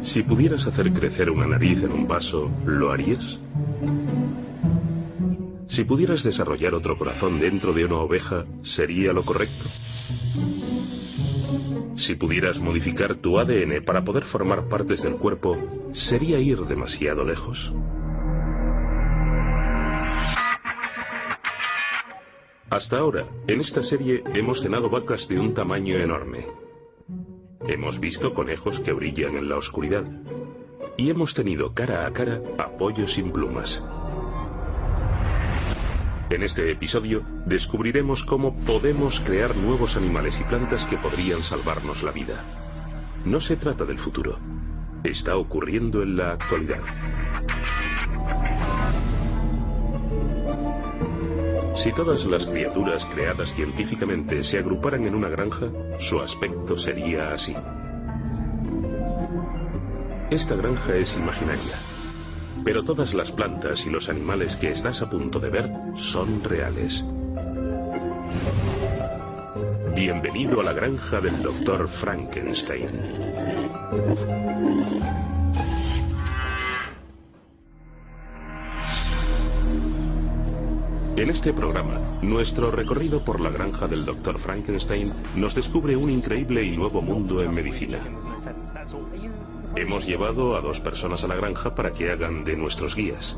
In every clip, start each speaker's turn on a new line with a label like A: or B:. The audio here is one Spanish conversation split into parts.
A: Si pudieras hacer crecer una nariz en un vaso, ¿lo harías? Si pudieras desarrollar otro corazón dentro de una oveja, ¿sería lo correcto? Si pudieras modificar tu ADN para poder formar partes del cuerpo, ¿sería ir demasiado lejos? Hasta ahora, en esta serie hemos cenado vacas de un tamaño enorme. Hemos visto conejos que brillan en la oscuridad. Y hemos tenido cara a cara a pollos sin plumas. En este episodio descubriremos cómo podemos crear nuevos animales y plantas que podrían salvarnos la vida. No se trata del futuro. Está ocurriendo en la actualidad. Si todas las criaturas creadas científicamente se agruparan en una granja, su aspecto sería así. Esta granja es imaginaria, pero todas las plantas y los animales que estás a punto de ver son reales. Bienvenido a la granja del Dr. Frankenstein. En este programa, nuestro recorrido por la granja del Dr. Frankenstein nos descubre un increíble y nuevo mundo en medicina. Hemos llevado a 2 personas a la granja para que hagan de nuestros guías.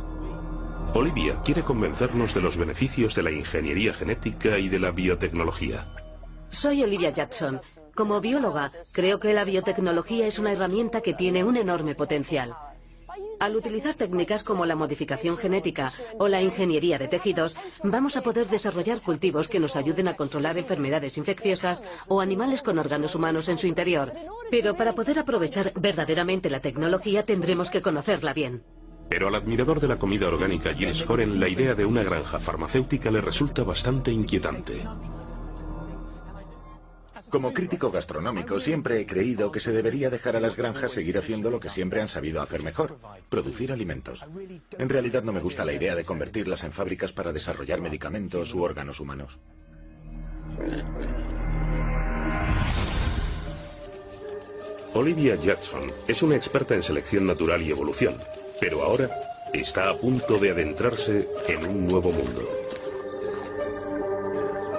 A: Olivia quiere convencernos de los beneficios de la ingeniería genética y de la biotecnología.
B: Soy Olivia Jackson. Como bióloga, creo que la biotecnología es una herramienta que tiene un enorme potencial. Al utilizar técnicas como la modificación genética o la ingeniería de tejidos, vamos a poder desarrollar cultivos que nos ayuden a controlar enfermedades infecciosas o animales con órganos humanos en su interior. Pero para poder aprovechar verdaderamente la tecnología tendremos que conocerla bien.
A: Pero al admirador de la comida orgánica Giles Coren, la idea de una granja farmacéutica le resulta bastante inquietante.
C: Como crítico gastronómico, siempre he creído que se debería dejar a las granjas seguir haciendo lo que siempre han sabido hacer mejor: producir alimentos. En realidad no me gusta la idea de convertirlas en fábricas para desarrollar medicamentos u órganos humanos.
A: Olivia Jackson es una experta en selección natural y evolución, pero ahora está a punto de adentrarse en un nuevo mundo.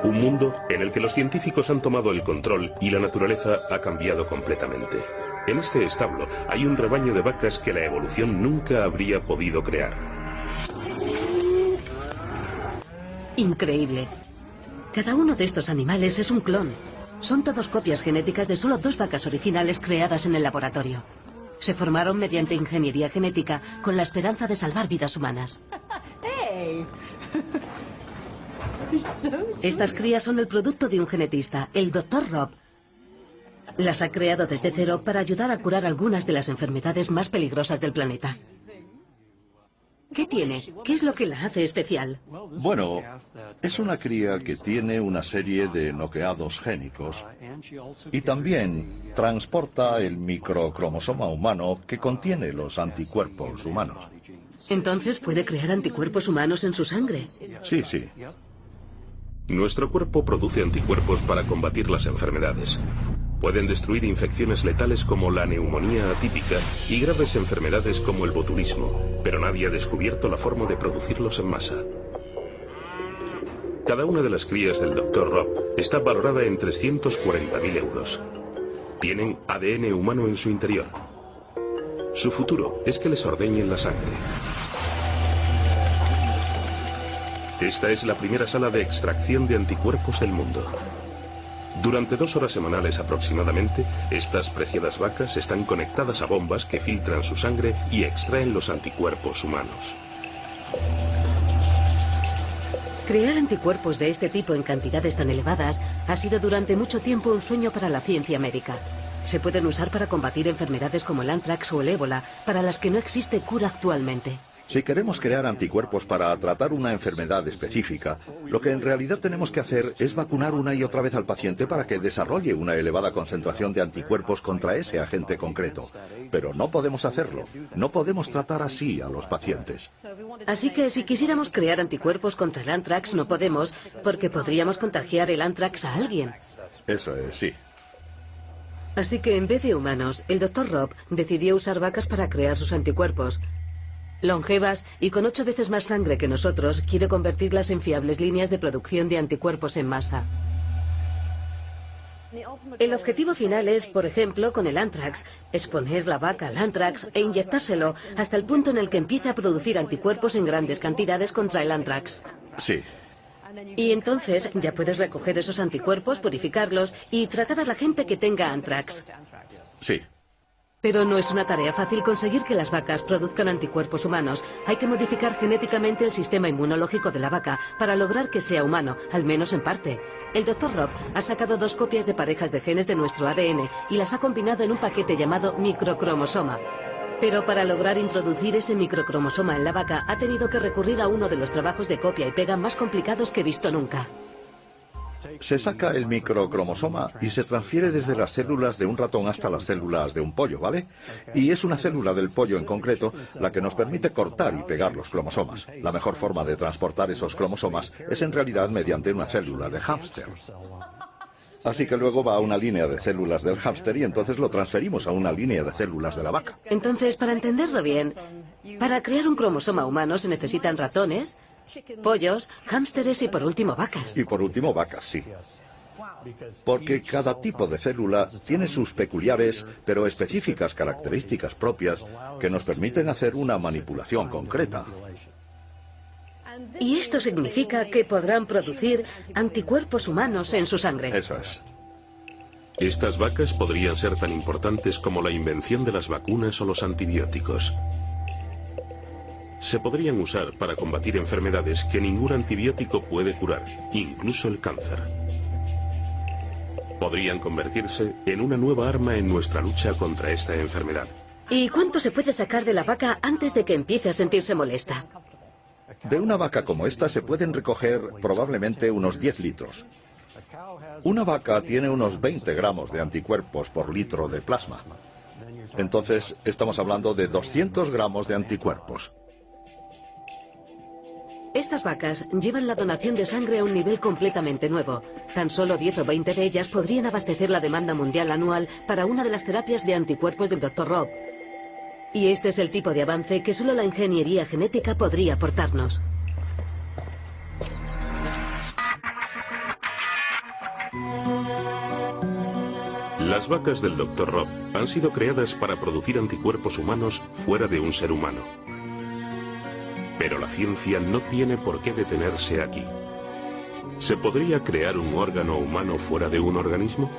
A: Un mundo en el que los científicos han tomado el control y la naturaleza ha cambiado completamente. En este establo hay un rebaño de vacas que la evolución nunca habría podido crear.
B: Increíble. Cada uno de estos animales es un clon. Son todos copias genéticas de solo 2 vacas originales creadas en el laboratorio. Se formaron mediante ingeniería genética con la esperanza de salvar vidas humanas.
D: Hey.
B: Estas crías son el producto de un genetista, el Dr. Rob. Las ha creado desde cero para ayudar a curar algunas de las enfermedades más peligrosas del planeta. ¿Qué tiene? ¿Qué es lo que la hace especial?
E: Bueno, es una cría que tiene una serie de noqueados génicos y también transporta el microcromosoma humano que contiene los anticuerpos humanos.
B: Entonces puede crear anticuerpos humanos en su sangre.
E: Sí, sí.
A: Nuestro cuerpo produce anticuerpos para combatir las enfermedades. Pueden destruir infecciones letales como la neumonía atípica y graves enfermedades como el botulismo, pero nadie ha descubierto la forma de producirlos en masa. Cada una de las crías del Dr. Rob está valorada en 340.000 euros. Tienen ADN humano en su interior. Su futuro es que les ordeñen la sangre. Esta es la primera sala de extracción de anticuerpos del mundo. Durante 2 horas semanales aproximadamente, estas preciadas vacas están conectadas a bombas que filtran su sangre y extraen los anticuerpos humanos.
B: Crear anticuerpos de este tipo en cantidades tan elevadas ha sido durante mucho tiempo un sueño para la ciencia médica. Se pueden usar para combatir enfermedades como el anthrax o el ébola, para las que no existe cura actualmente.
E: Si queremos crear anticuerpos para tratar una enfermedad específica, lo que en realidad tenemos que hacer es vacunar una y otra vez al paciente para que desarrolle una elevada concentración de anticuerpos contra ese agente concreto. Pero no podemos hacerlo. No podemos tratar así a los pacientes.
B: Así que si quisiéramos crear anticuerpos contra el anthrax no podemos, porque podríamos contagiar el anthrax a alguien.
E: Eso es, sí.
B: Así que en vez de humanos, el Dr. Rob decidió usar vacas para crear sus anticuerpos. Longevas y con 8 veces más sangre que nosotros, quiere convertirlas en fiables líneas de producción de anticuerpos en masa. El objetivo final es, por ejemplo, con el Anthrax, exponer la vaca al Anthrax e inyectárselo hasta el punto en el que empiece a producir anticuerpos en grandes cantidades contra el Anthrax.
E: Sí.
B: Y entonces ya puedes recoger esos anticuerpos, purificarlos y tratar a la gente que tenga Anthrax.
E: Sí.
B: Pero no es una tarea fácil conseguir que las vacas produzcan anticuerpos humanos. Hay que modificar genéticamente el sistema inmunológico de la vaca para lograr que sea humano, al menos en parte. El Dr. Rob ha sacado 2 copias de parejas de genes de nuestro ADN y las ha combinado en un paquete llamado microcromosoma. Pero para lograr introducir ese microcromosoma en la vaca ha tenido que recurrir a uno de los trabajos de copia y pega más complicados que he visto nunca.
E: Se saca el microcromosoma y se transfiere desde las células de un ratón hasta las células de un pollo, ¿vale? Y es una célula del pollo en concreto la que nos permite cortar y pegar los cromosomas. La mejor forma de transportar esos cromosomas es en realidad mediante una célula de hámster. Así que luego va a una línea de células del hámster y entonces lo transferimos a una línea de células de la vaca.
B: Entonces, para entenderlo bien, para crear un cromosoma humano se necesitan ratones, pollos, hámsteres y por último vacas.
E: Y por último vacas, sí. Porque cada tipo de célula tiene sus peculiares pero específicas características propias que nos permiten hacer una manipulación concreta.
B: Y esto significa que podrán producir anticuerpos humanos en su sangre.
E: Eso es.
A: Estas vacas podrían ser tan importantes como la invención de las vacunas o los antibióticos. Se podrían usar para combatir enfermedades que ningún antibiótico puede curar, incluso el cáncer. Podrían convertirse en una nueva arma en nuestra lucha contra esta enfermedad.
B: ¿Y cuánto se puede sacar de la vaca antes de que empiece a sentirse molesta?
E: De una vaca como esta se pueden recoger probablemente unos 10 litros. Una vaca tiene unos 20 gramos de anticuerpos por litro de plasma. Entonces estamos hablando de 200 gramos de anticuerpos.
B: Estas vacas llevan la donación de sangre a un nivel completamente nuevo. Tan solo 10 o 20 de ellas podrían abastecer la demanda mundial anual para una de las terapias de anticuerpos del Dr. Rob. Y este es el tipo de avance que solo la ingeniería genética podría aportarnos.
A: Las vacas del Dr. Rob han sido creadas para producir anticuerpos humanos fuera de un ser humano. Pero la ciencia no tiene por qué detenerse aquí. ¿Se podría crear un órgano humano fuera de un organismo?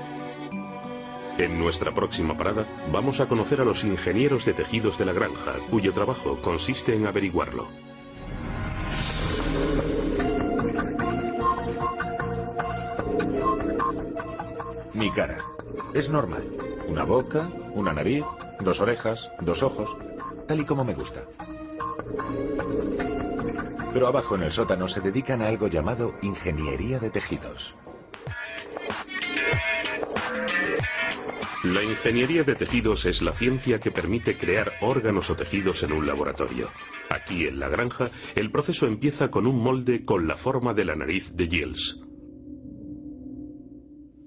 A: En nuestra próxima parada vamos a conocer a los ingenieros de tejidos de la granja, cuyo trabajo consiste en averiguarlo.
C: Mi cara. Es normal. Una boca, una nariz, 2 orejas, 2 ojos, tal y como me gusta. Pero abajo en el sótano se dedican a algo llamado ingeniería de tejidos.
A: La ingeniería de tejidos es la ciencia que permite crear órganos o tejidos en un laboratorio. Aquí en la granja, el proceso empieza con un molde con la forma de la nariz de Giles.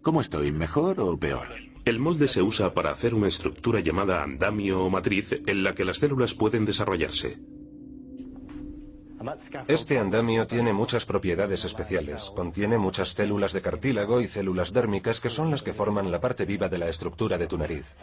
C: ¿Cómo estoy? ¿Mejor o peor?
A: El molde se usa para hacer una estructura llamada andamio o matriz en la que las células pueden desarrollarse.
D: Este andamio tiene muchas propiedades especiales. Contiene muchas células de cartílago y células dérmicas que son las que forman la parte viva de la estructura de tu nariz.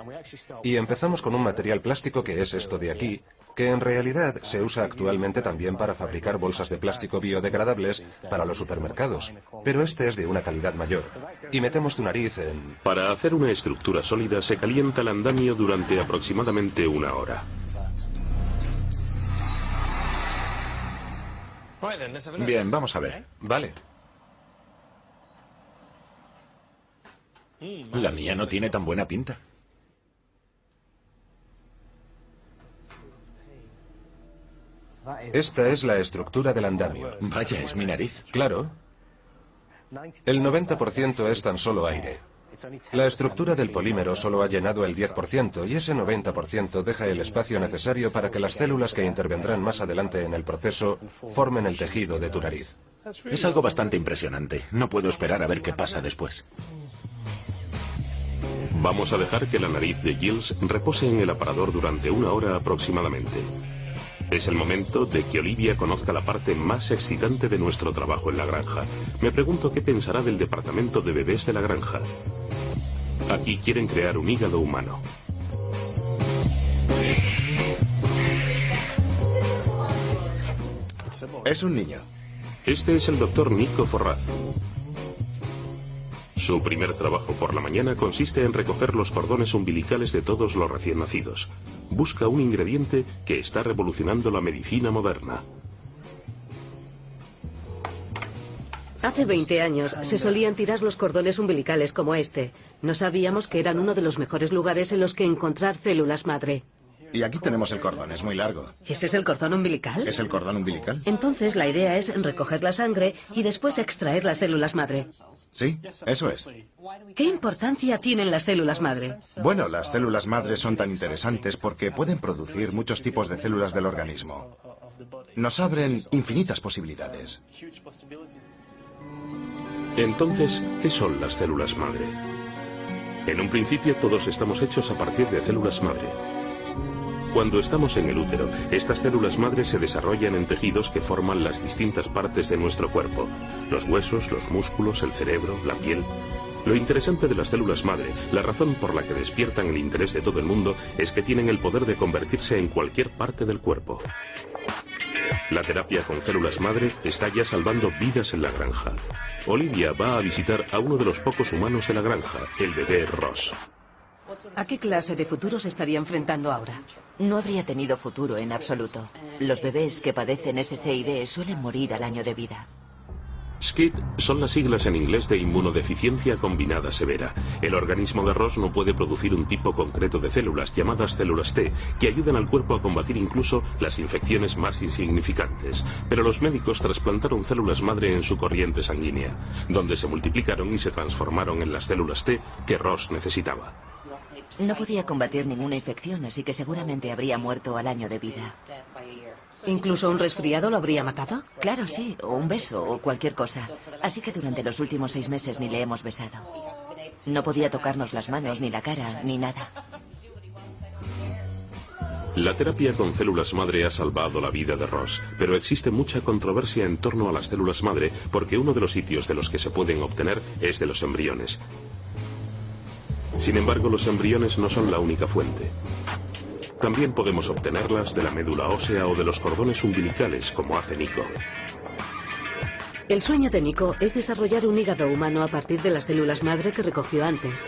D: Y empezamos con un material plástico que es esto de aquí, que en realidad se usa actualmente también para fabricar bolsas de plástico biodegradables para los supermercados. Pero este es de una calidad mayor. Y metemos tu nariz en...
A: Para hacer una estructura sólida se calienta el andamio durante aproximadamente 1 hora.
C: Bien, vamos a ver.
D: Vale.
C: La mía no tiene tan buena pinta.
D: Esta es la estructura del andamio.
C: Vaya, es mi nariz.
D: Claro. El 90% es tan solo aire. La estructura del polímero solo ha llenado el 10% y ese 90% deja el espacio necesario para que las células que intervendrán más adelante en el proceso formen el tejido de tu nariz.
C: Es algo bastante impresionante. No puedo esperar a ver qué pasa después.
A: Vamos a dejar que la nariz de Giles repose en el aparador durante 1 hora aproximadamente. Es el momento de que Olivia conozca la parte más excitante de nuestro trabajo en la granja. Me pregunto qué pensará del departamento de bebés de la granja. Aquí quieren crear un hígado humano.
F: Es un niño.
A: Este es el doctor Nico Forraz. Su primer trabajo por la mañana consiste en recoger los cordones umbilicales de todos los recién nacidos. Busca un ingrediente que está revolucionando la medicina moderna.
B: Hace 20 años se solían tirar los cordones umbilicales como este. No sabíamos que eran uno de los mejores lugares en los que encontrar células madre.
F: Y aquí tenemos el cordón, es muy largo.
B: ¿Ese es el cordón umbilical?
F: ¿Es el cordón umbilical?
B: Entonces la idea es recoger la sangre y después extraer las células madre.
F: Sí, eso es.
B: ¿Qué importancia tienen las células madre?
F: Bueno, las células madre son tan interesantes porque pueden producir muchos tipos de células del organismo. Nos abren infinitas posibilidades.
A: Entonces, ¿qué son las células madre? En un principio todos estamos hechos a partir de células madre. Cuando estamos en el útero, estas células madre se desarrollan en tejidos que forman las distintas partes de nuestro cuerpo: los huesos, los músculos, el cerebro, la piel. Lo interesante de las células madre, la razón por la que despiertan el interés de todo el mundo, es que tienen el poder de convertirse en cualquier parte del cuerpo. La terapia con células madre está ya salvando vidas en la granja. Olivia va a visitar a uno de los pocos humanos de la granja, el bebé Ross.
B: ¿A qué clase de futuro se estaría enfrentando ahora?
G: No habría tenido futuro en absoluto. Los bebés que padecen SCID suelen morir al año de vida.
A: SCID son las siglas en inglés de inmunodeficiencia combinada severa. El organismo de Ross no puede producir un tipo concreto de células, llamadas células T, que ayudan al cuerpo a combatir incluso las infecciones más insignificantes. Pero los médicos trasplantaron células madre en su corriente sanguínea, donde se multiplicaron y se transformaron en las células T que Ross necesitaba.
G: No podía combatir ninguna infección, así que seguramente habría muerto al año de vida.
B: ¿Incluso un resfriado lo habría matado?
G: Claro, sí, o un beso, o cualquier cosa. Así que durante los últimos 6 meses ni le hemos besado. No podía tocarnos las manos, ni la cara, ni nada.
A: La terapia con células madre ha salvado la vida de Ross, pero existe mucha controversia en torno a las células madre porque uno de los sitios de los que se pueden obtener es de los embriones. Sin embargo, los embriones no son la única fuente. También podemos obtenerlas de la médula ósea o de los cordones umbilicales, como hace Nico.
B: El sueño de Nico es desarrollar un hígado humano a partir de las células madre que recogió antes.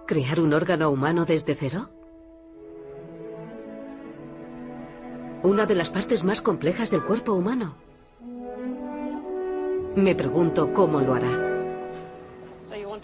B: ¿Crear un órgano humano desde cero? Una de las partes más complejas del cuerpo humano. Me pregunto cómo lo hará.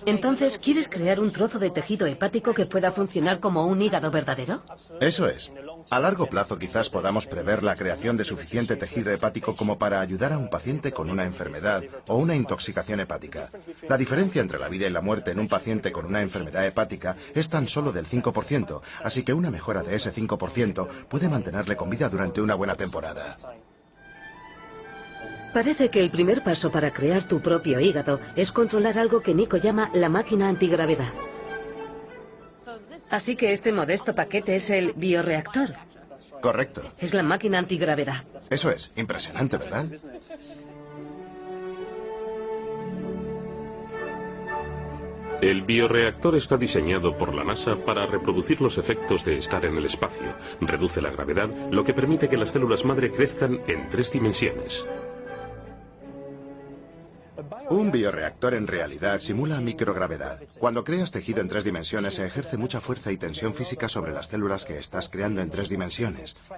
B: Entonces, ¿quieres crear un trozo de tejido hepático que pueda funcionar como un hígado verdadero?
F: Eso es. A largo plazo quizás podamos prever la creación de suficiente tejido hepático como para ayudar a un paciente con una enfermedad o una intoxicación hepática. La diferencia entre la vida y la muerte en un paciente con una enfermedad hepática es tan solo del 5%, así que una mejora de ese 5% puede mantenerle con vida durante una buena temporada.
B: Parece que el primer paso para crear tu propio hígado es controlar algo que Nico llama la máquina antigravedad. Así que este modesto paquete es el bioreactor.
F: Correcto.
B: Es la máquina antigravedad.
F: Eso es. Impresionante, ¿verdad?
A: El bioreactor está diseñado por la NASA para reproducir los efectos de estar en el espacio. Reduce la gravedad, lo que permite que las células madre crezcan en 3 dimensiones.
F: Un bioreactor en realidad simula microgravedad. Cuando creas tejido en 3 dimensiones se ejerce mucha fuerza y tensión física sobre las células que estás creando en 3 dimensiones.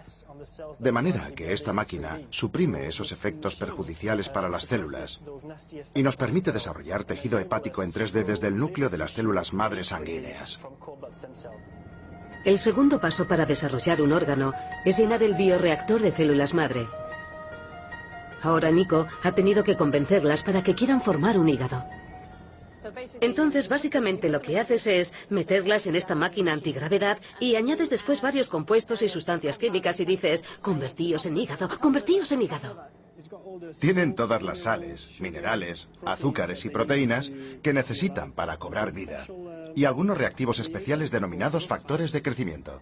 F: De manera que esta máquina suprime esos efectos perjudiciales para las células y nos permite desarrollar tejido hepático en 3D desde el núcleo de las células madre sanguíneas.
B: El segundo paso para desarrollar un órgano es llenar el bioreactor de células madre. Ahora Nico ha tenido que convencerlas para que quieran formar un hígado. Entonces, básicamente lo que haces es meterlas en esta máquina antigravedad y añades después varios compuestos y sustancias químicas y dices, convertíos en hígado, convertíos en hígado.
F: Tienen todas las sales, minerales, azúcares y proteínas que necesitan para cobrar vida. Y algunos reactivos especiales denominados factores de crecimiento.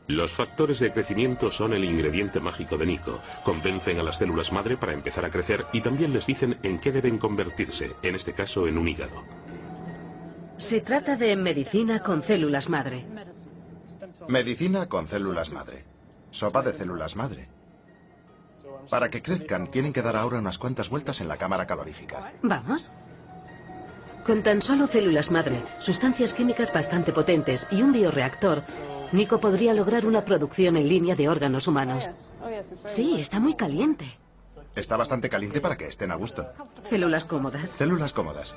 A: Los factores de crecimiento son el ingrediente mágico de Nico. Convencen a las células madre para empezar a crecer y también les dicen en qué deben convertirse, en este caso en un hígado.
B: Se trata de medicina con células madre.
F: Medicina con células madre. Sopa de células madre. Para que crezcan, tienen que dar ahora unas cuantas vueltas en la cámara calorífica.
B: ¿Vamos? Con tan solo células madre, sustancias químicas bastante potentes y un bioreactor, Nico podría lograr una producción en línea de órganos humanos. Sí, está muy caliente.
F: Está bastante caliente para que estén a gusto.
B: Células cómodas.
F: Células cómodas.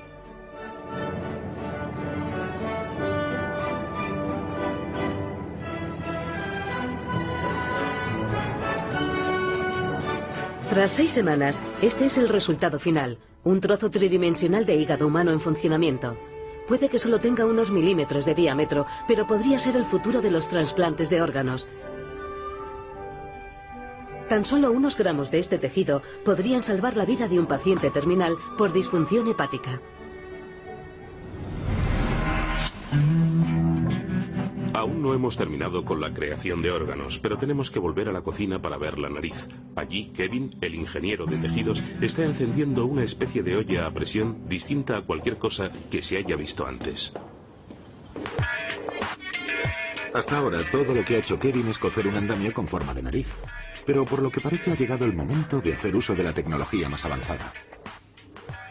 B: Tras 6 semanas, este es el resultado final. Un trozo tridimensional de hígado humano en funcionamiento. Puede que solo tenga unos milímetros de diámetro, pero podría ser el futuro de los trasplantes de órganos. Tan solo unos gramos de este tejido podrían salvar la vida de un paciente terminal por disfunción hepática.
A: Aún no hemos terminado con la creación de órganos, pero tenemos que volver a la cocina para ver la nariz. Allí, Kevin, el ingeniero de tejidos, está encendiendo una especie de olla a presión distinta a cualquier cosa que se haya visto antes.
C: Hasta ahora, todo lo que ha hecho Kevin es cocer un andamio con forma de nariz. Pero por lo que parece ha llegado el momento de hacer uso de la tecnología más avanzada.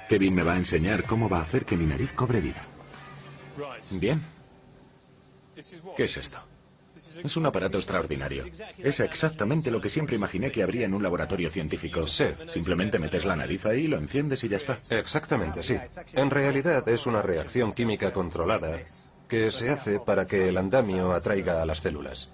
C: Kevin me va a enseñar cómo va a hacer que mi nariz cobre vida. Bien. ¿Qué es esto? Es un aparato extraordinario. Es exactamente lo que siempre imaginé que habría en un laboratorio científico.
D: Sí.
C: Simplemente metes la nariz ahí, lo enciendes y ya está.
D: Exactamente, sí. En realidad es una reacción química controlada que se hace para que el andamio atraiga a las células.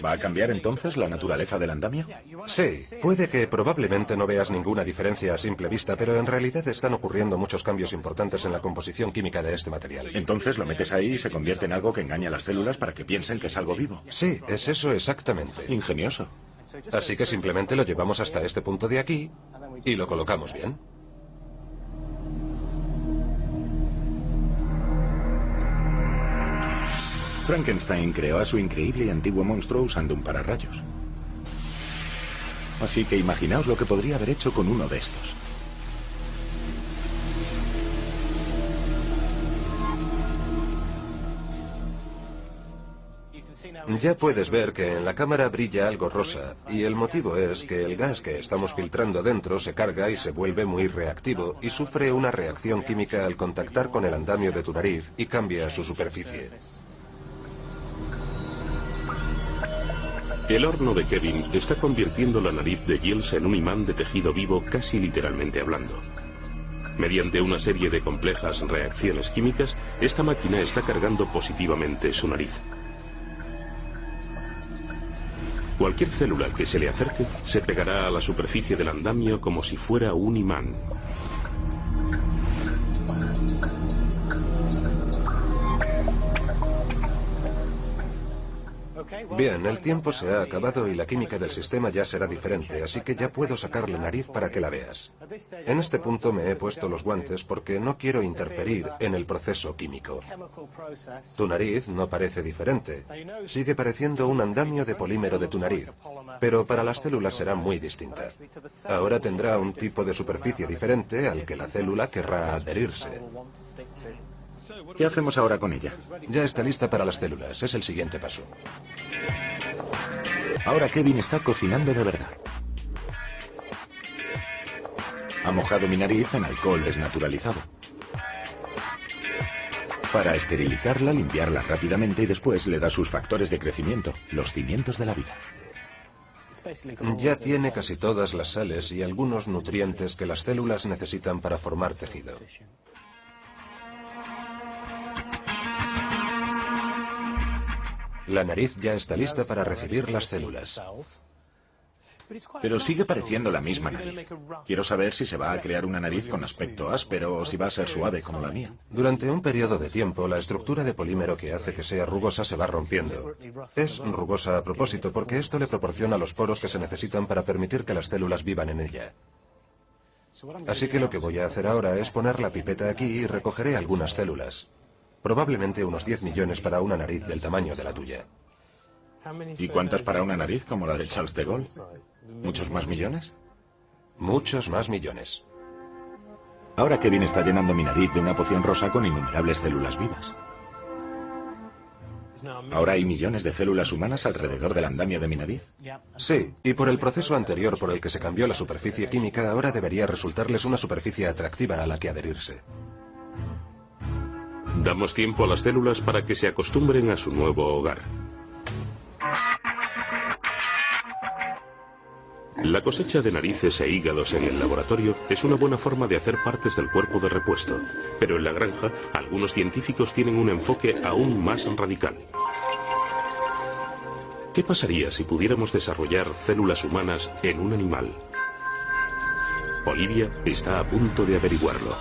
C: ¿Va a cambiar entonces la naturaleza del andamio?
D: Sí, puede que probablemente no veas ninguna diferencia a simple vista, pero en realidad están ocurriendo muchos cambios importantes en la composición química de este material.
C: Entonces lo metes ahí y se convierte en algo que engaña a las células para que piensen que es algo vivo.
D: Sí, es eso exactamente.
C: Ingenioso.
D: Así que simplemente lo llevamos hasta este punto de aquí y lo colocamos bien.
C: Frankenstein creó a su increíble y antiguo monstruo usando un pararrayos. Así que imaginaos lo que podría haber hecho con uno de estos.
D: Ya puedes ver que en la cámara brilla algo rosa, y el motivo es que el gas que estamos filtrando dentro se carga y se vuelve muy reactivo y sufre una reacción química al contactar con el andamio de tu nariz y cambia su superficie.
A: El horno de Kevin está convirtiendo la nariz de Giles en un imán de tejido vivo, casi literalmente hablando. Mediante una serie de complejas reacciones químicas, esta máquina está cargando positivamente su nariz. Cualquier célula que se le acerque se pegará a la superficie del andamio como si fuera un imán.
D: Bien, el tiempo se ha acabado y la química del sistema ya será diferente, así que ya puedo sacar la nariz para que la veas. En este punto me he puesto los guantes porque no quiero interferir en el proceso químico. Tu nariz no parece diferente. Sigue pareciendo un andamio de polímero de tu nariz, pero para las células será muy distinta. Ahora tendrá un tipo de superficie diferente al que la célula querrá adherirse.
C: ¿Qué hacemos ahora con ella?
D: Ya está lista para las células, es el siguiente paso.
C: Ahora Kevin está cocinando de verdad. Ha mojado mi nariz en alcohol desnaturalizado. Para esterilizarla, limpiarla rápidamente y después le da sus factores de crecimiento, los cimientos de la vida.
D: Ya tiene casi todas las sales y algunos nutrientes que las células necesitan para formar tejido. La nariz ya está lista para recibir las células.
C: Pero sigue pareciendo la misma nariz. Quiero saber si se va a crear una nariz con aspecto áspero o si va a ser suave como la mía.
D: Durante un periodo de tiempo, la estructura de polímero que hace que sea rugosa se va rompiendo. Es rugosa a propósito porque esto le proporciona los poros que se necesitan para permitir que las células vivan en ella. Así que lo que voy a hacer ahora es poner la pipeta aquí y recogeré algunas células. Probablemente unos 10 millones para una nariz del tamaño de la tuya.
C: ¿Y cuántas para una nariz como la de Charles de Gaulle? ¿Muchos más millones?
D: Muchos más millones.
C: Ahora Kevin está llenando mi nariz de una poción rosa con innumerables células vivas. ¿Ahora hay millones de células humanas alrededor del andamio de mi nariz?
D: Sí, y por el proceso anterior por el que se cambió la superficie química, ahora debería resultarles una superficie atractiva a la que adherirse.
A: Damos tiempo a las células para que se acostumbren a su nuevo hogar. La cosecha de narices e hígados en el laboratorio es una buena forma de hacer partes del cuerpo de repuesto, pero en la granja algunos científicos tienen un enfoque aún más radical. ¿Qué pasaría si pudiéramos desarrollar células humanas en un animal? Olivia está a punto de averiguarlo.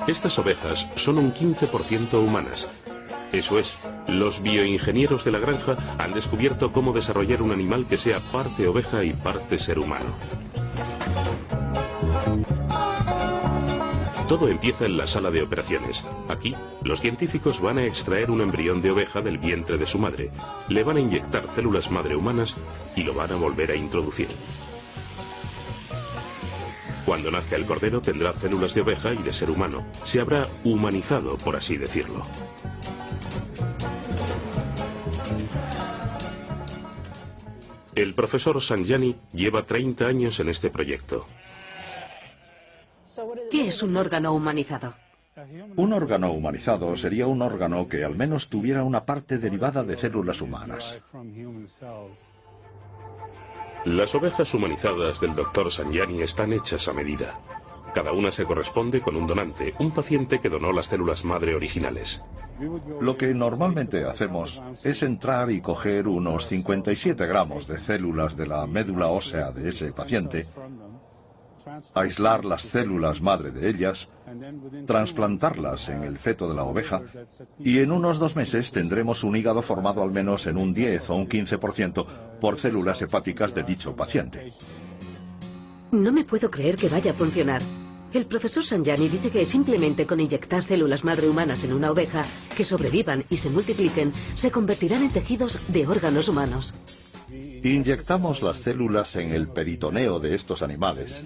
A: Estas ovejas son un 15% humanas. Eso es, los bioingenieros de la granja han descubierto cómo desarrollar un animal que sea parte oveja y parte ser humano. Todo empieza en la sala de operaciones. Aquí, los científicos van a extraer un embrión de oveja del vientre de su madre, le van a inyectar células madre humanas y lo van a volver a introducir. Cuando nazca el cordero tendrá células de oveja y de ser humano. Se habrá humanizado, por así decirlo. El profesor Sanjani lleva 30 años en este proyecto.
B: ¿Qué es un órgano humanizado?
E: Un órgano humanizado sería un órgano que al menos tuviera una parte derivada de células humanas.
A: Las ovejas humanizadas del Dr. Sanjani están hechas a medida. Cada una se corresponde con un donante, un paciente que donó las células madre originales.
E: Lo que normalmente hacemos es entrar y coger unos 57 gramos de células de la médula ósea de ese paciente, aislar las células madre de ellas, trasplantarlas en el feto de la oveja y en unos 2 meses tendremos un hígado formado al menos en un 10 o un 15% por células hepáticas de dicho paciente.
B: No me puedo creer que vaya a funcionar. El profesor Sanjani dice que simplemente con inyectar células madre humanas en una oveja que sobrevivan y se multipliquen, se convertirán en tejidos de órganos humanos.
E: Inyectamos las células en el peritoneo de estos animales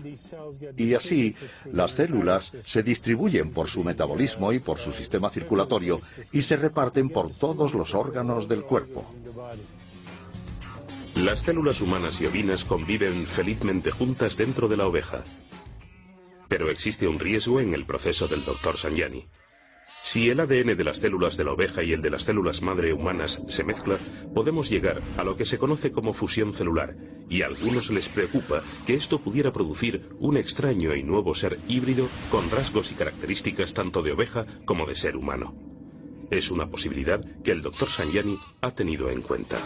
E: y así las células se distribuyen por su metabolismo y por su sistema circulatorio y se reparten por todos los órganos del cuerpo.
A: Las células humanas y ovinas conviven felizmente juntas dentro de la oveja. Pero existe un riesgo en el proceso del Dr. Sanjani. Si el ADN de las células de la oveja y el de las células madre humanas se mezcla, podemos llegar a lo que se conoce como fusión celular, y a algunos les preocupa que esto pudiera producir un extraño y nuevo ser híbrido con rasgos y características tanto de oveja como de ser humano. Es una posibilidad que el Dr. Sanjani ha tenido en cuenta.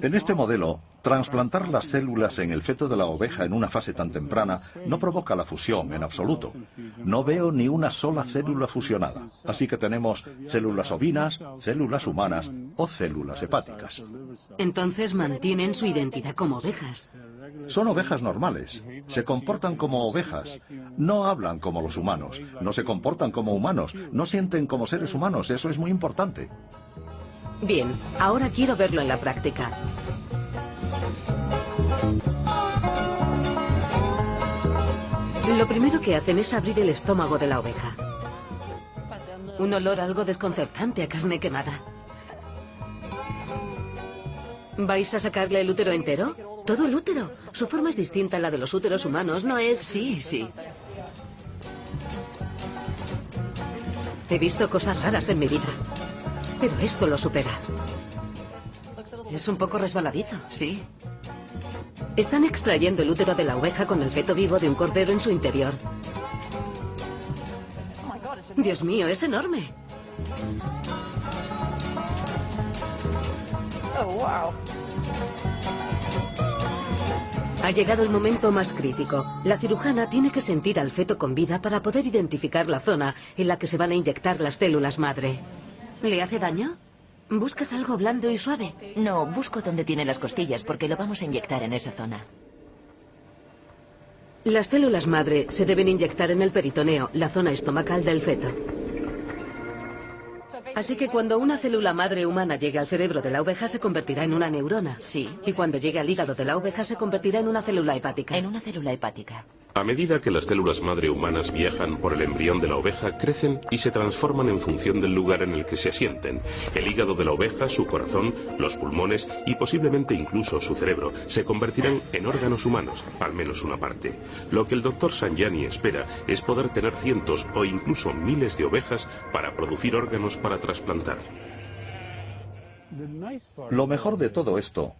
E: En este modelo, trasplantar las células en el feto de la oveja en una fase tan temprana no provoca la fusión en absoluto. No veo ni una sola célula fusionada. Así que tenemos células ovinas, células humanas o células hepáticas.
B: Entonces mantienen su identidad como ovejas.
E: Son ovejas normales. Se comportan como ovejas. No hablan como los humanos. No se comportan como humanos. No sienten como seres humanos. Eso es muy importante.
B: Bien, ahora quiero verlo en la práctica. Lo primero que hacen es abrir el estómago de la oveja. Un olor algo desconcertante a carne quemada. ¿Vais a sacarle el útero entero? ¿Todo el útero? Su forma es distinta a la de los úteros humanos, ¿no es?
G: Sí, sí.
B: He visto cosas raras en mi vida. Pero esto lo supera. Es un poco resbaladizo.
G: Sí.
B: Están extrayendo el útero de la oveja con el feto vivo de un cordero en su interior. Dios mío, es enorme. Ha llegado el momento más crítico. La cirujana tiene que sentir al feto con vida para poder identificar la zona en la que se van a inyectar las células madre. ¿Le hace daño? ¿Buscas algo blando y suave?
G: No, busco donde tiene las costillas porque lo vamos a inyectar en esa zona.
B: Las células madre se deben inyectar en el peritoneo, la zona estomacal del feto. Así que cuando una célula madre humana llegue al cerebro de la oveja se convertirá en una neurona.
G: Sí.
B: Y cuando llegue al hígado de la oveja se convertirá en una célula hepática.
G: En una célula hepática.
A: A medida que las células madre humanas viajan por el embrión de la oveja, crecen y se transforman en función del lugar en el que se asienten. El hígado de la oveja, su corazón, los pulmones y posiblemente incluso su cerebro se convertirán en órganos humanos, al menos una parte. Lo que el Dr. Sanjani espera es poder tener cientos o incluso miles de ovejas para producir órganos para trasplantar.
E: Lo mejor de todo esto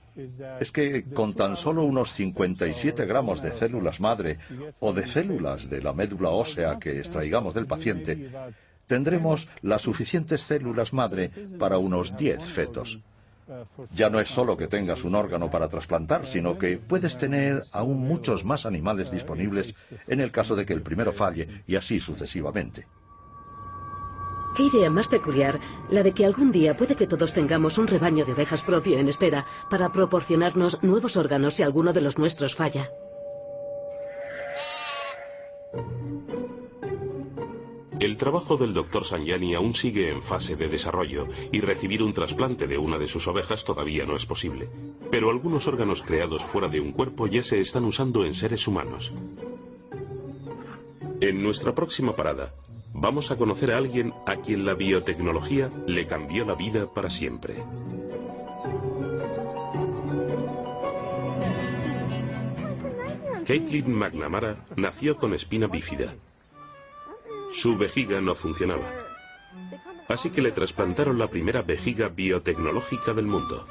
E: es que con tan solo unos 57 gramos de células madre o de células de la médula ósea que extraigamos del paciente, tendremos las suficientes células madre para unos 10 fetos. Ya no es solo que tengas un órgano para trasplantar, sino que puedes tener aún muchos más animales disponibles en el caso de que el primero falle y así sucesivamente.
B: Qué idea más peculiar, la de que algún día puede que todos tengamos un rebaño de ovejas propio en espera para proporcionarnos nuevos órganos si alguno de los nuestros falla.
A: El trabajo del Dr. Sanjani aún sigue en fase de desarrollo y recibir un trasplante de una de sus ovejas todavía no es posible. Pero algunos órganos creados fuera de un cuerpo ya se están usando en seres humanos. En nuestra próxima parada, vamos a conocer a alguien a quien la biotecnología le cambió la vida para siempre. Caitlin McNamara nació con espina bífida. Su vejiga no funcionaba. Así que le trasplantaron la primera vejiga biotecnológica del mundo.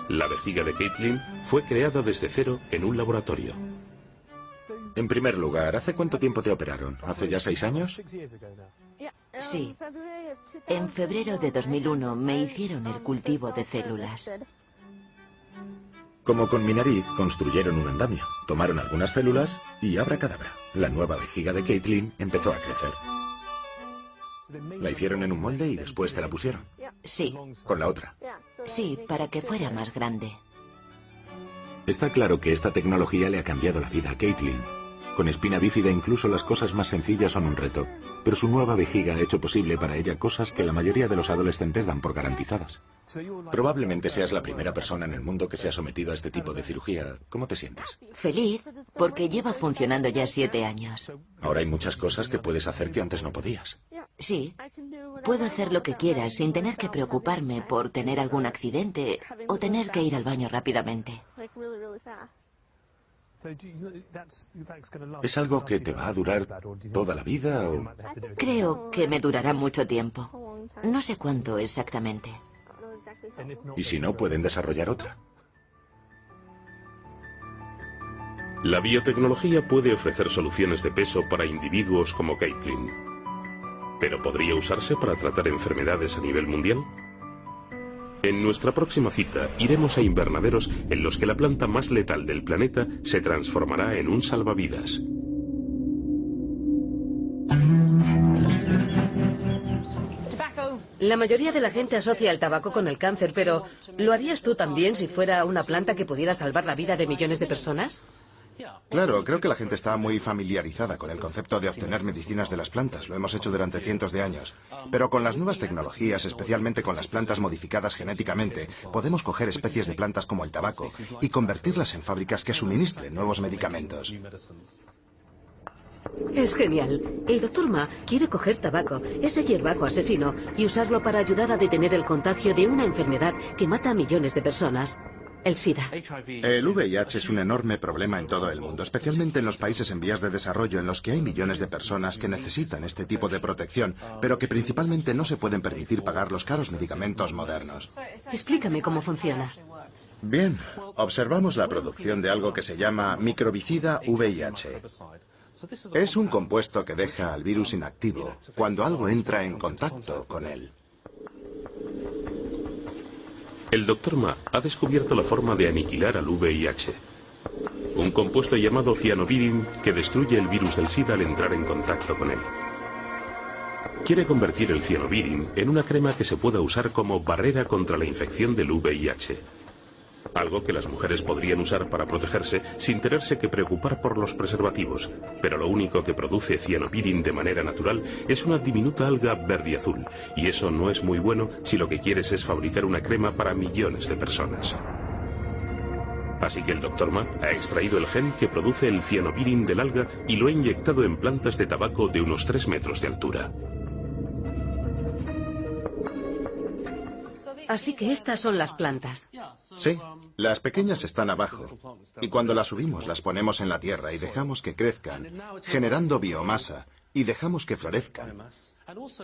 A: La vejiga de Caitlin fue creada desde cero en un laboratorio.
C: En primer lugar, ¿hace cuánto tiempo te operaron? ¿Hace ya 6 años?
G: Sí. En febrero de 2001 me hicieron el cultivo de células.
C: Como con mi nariz, construyeron un andamio. Tomaron algunas células y abracadabra. La nueva vejiga de Caitlin empezó a crecer. La hicieron en un molde y después te la pusieron.
G: Sí.
C: Con la otra.
G: Sí, para que fuera más grande.
C: Está claro que esta tecnología le ha cambiado la vida a Caitlin. Con espina bífida incluso las cosas más sencillas son un reto, pero su nueva vejiga ha hecho posible para ella cosas que la mayoría de los adolescentes dan por garantizadas. Probablemente seas la primera persona en el mundo que se ha sometido a este tipo de cirugía. ¿Cómo te sientes?
G: Feliz, porque lleva funcionando ya 7 años.
C: Ahora hay muchas cosas que puedes hacer que antes no podías.
G: Sí, puedo hacer lo que quiera sin tener que preocuparme por tener algún accidente o tener que ir al baño rápidamente.
C: ¿Es algo que te va a durar toda la vida o...?
G: Creo que me durará mucho tiempo. No sé cuánto exactamente.
C: ¿Y si no, pueden desarrollar otra?
A: La biotecnología puede ofrecer soluciones de peso para individuos como Caitlin. ¿Pero podría usarse para tratar enfermedades a nivel mundial? En nuestra próxima cita iremos a invernaderos en los que la planta más letal del planeta se transformará en un salvavidas.
B: La mayoría de la gente asocia el tabaco con el cáncer, pero ¿lo harías tú también si fuera una planta que pudiera salvar la vida de millones de personas?
F: Claro, creo que la gente está muy familiarizada con el concepto de obtener medicinas de las plantas. Lo hemos hecho durante cientos de años. Pero con las nuevas tecnologías, especialmente con las plantas modificadas genéticamente, podemos coger especies de plantas como el tabaco y convertirlas en fábricas que suministren nuevos medicamentos.
B: Es genial. El Dr. Ma quiere coger tabaco, ese hierbajo asesino, y usarlo para ayudar a detener el contagio de una enfermedad que mata a millones de personas. El SIDA.
F: El VIH es un enorme problema en todo el mundo, especialmente en los países en vías de desarrollo en los que hay millones de personas que necesitan este tipo de protección, pero que principalmente no se pueden permitir pagar los caros medicamentos modernos.
B: Explícame cómo funciona.
F: Bien, observamos la producción de algo que se llama microbicida VIH. Es un compuesto que deja al virus inactivo cuando algo entra en contacto con él.
A: El Dr. Ma ha descubierto la forma de aniquilar al VIH. Un compuesto llamado cianovirin que destruye el virus del SIDA al entrar en contacto con él. Quiere convertir el cianovirin en una crema que se pueda usar como barrera contra la infección del VIH. Algo que las mujeres podrían usar para protegerse sin tenerse que preocupar por los preservativos. Pero lo único que produce cianovirin de manera natural es una diminuta alga verde y azul. Y eso no es muy bueno si lo que quieres es fabricar una crema para millones de personas. Así que el Dr. Ma ha extraído el gen que produce el cianovirin del alga y lo ha inyectado en plantas de tabaco de unos 3 metros de altura.
B: Así que estas son las plantas.
F: Sí, las pequeñas están abajo. Y cuando las subimos, las ponemos en la tierra y dejamos que crezcan, generando biomasa, y dejamos que florezcan.